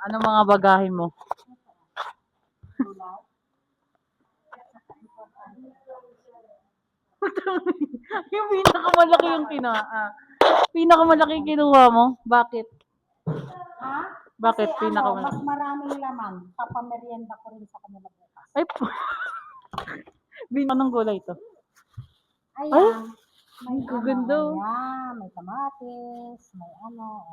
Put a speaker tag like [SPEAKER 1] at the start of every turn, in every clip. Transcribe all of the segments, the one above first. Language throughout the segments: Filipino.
[SPEAKER 1] Ano mga bagahe mo? Yung pinakamalaki yung pinakamalaki yung kinuha mo? Bakit?
[SPEAKER 2] Ha?
[SPEAKER 1] Bakit
[SPEAKER 2] Kasi
[SPEAKER 1] pinakamalaki?
[SPEAKER 2] mas maraming laman. Papamerienda ko rin sa kanila bukas.
[SPEAKER 1] Ay, anong gulay to?
[SPEAKER 2] Ayan. May
[SPEAKER 1] gaganda.
[SPEAKER 2] may kamatis, may ano.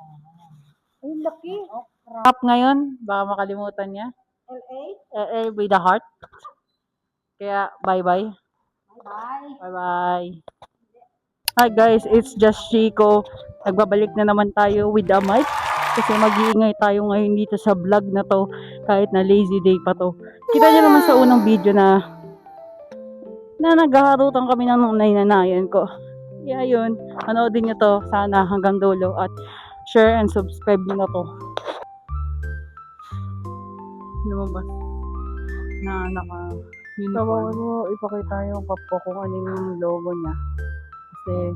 [SPEAKER 1] Ay, laki.
[SPEAKER 2] Okra.
[SPEAKER 1] Top ngayon, baka makalimutan niya.
[SPEAKER 2] LA?
[SPEAKER 1] With the heart. Kaya, bye-bye.
[SPEAKER 2] Bye.
[SPEAKER 1] Bye-bye. Hi guys, it's just Chico. Nagbabalik na naman tayo with the mic. Kasi mag-iingay tayo ngayon dito sa vlog na to. Kahit na lazy day pa to. Kita nyo naman sa unang video na naghaharutan kami ng nanay-nanayan ko. Kaya yun, panoodin nyo to sana hanggang dulo. At share and subscribe nyo na to. Lumabas na naka-uniform. So, ipakita yung papo kung ano yung logo niya. Kasi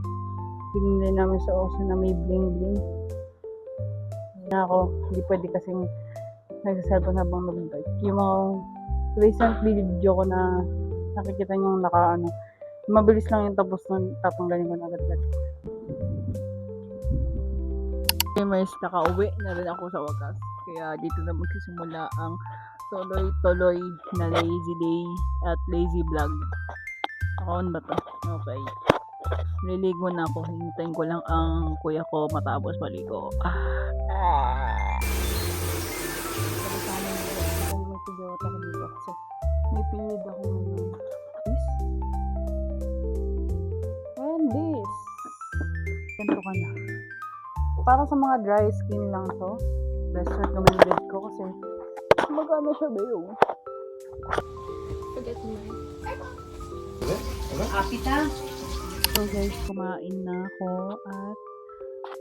[SPEAKER 1] pinili namin sa Oso na may bling bling na ako, hindi pwede kasing nagsaselfon habang nag-bike. Yung mga recent video ko na nakikita nyo mabilis lang yung tapos nun, tatanggalin ko na agad-agad. Gamers, nakauwi na rin ako sa wakas. Kaya dito na magsisimula ang tuloy-tuloy na lazy day at lazy vlog. On ba to? Okay. Liligo na ako. Hintayin ko lang ang kuya ko matapos maligo. May pilid ako ngayon. This? And this. Ganito ka na. Para sa mga dry skin lang to. Best recommended ko kasi magana siya ba yun?
[SPEAKER 3] Forget me.
[SPEAKER 2] Apita?
[SPEAKER 1] So guys, kumain na ako at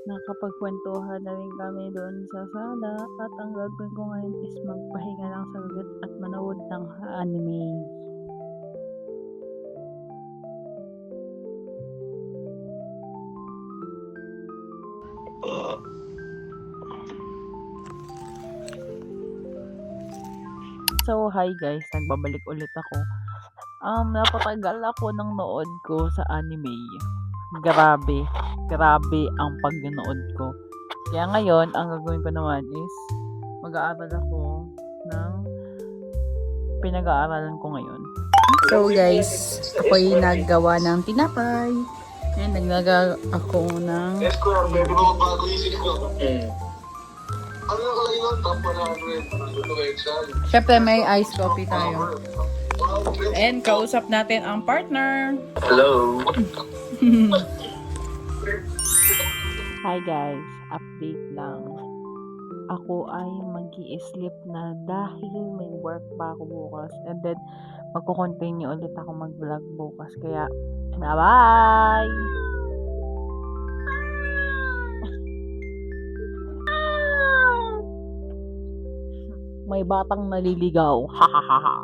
[SPEAKER 1] nakapagkwentuhan na rin kami doon sa sala at ang gagawin ko ngayon is magpahinga lang sa saglit at manood ng anime. So hi guys, nagbabalik ulit ako. Napatagal ako ng nood ko sa anime. Grabe ang pagnood ko. Kaya ngayon, ang gagawin ko naman is mag-aaral ako ng pinag-aaralan ko ngayon. So guys, ako'y naggawa ng tinapay. And naglaga ako ng
[SPEAKER 4] Yes, ko, may bago isip ko. Ano na kalagay nun? Top 100. Ito kayo exam.
[SPEAKER 1] syempre may ice coffee tayo. And kausap natin ang partner.
[SPEAKER 4] Hello.
[SPEAKER 1] Hi guys, update lang. Ako ay mag-i-sleep na dahil may work pa ako bukas. And then, magko-continue ulit ako mag-vlog bukas. Kaya, bye-bye! May batang naliligaw. Ha ha ha ha.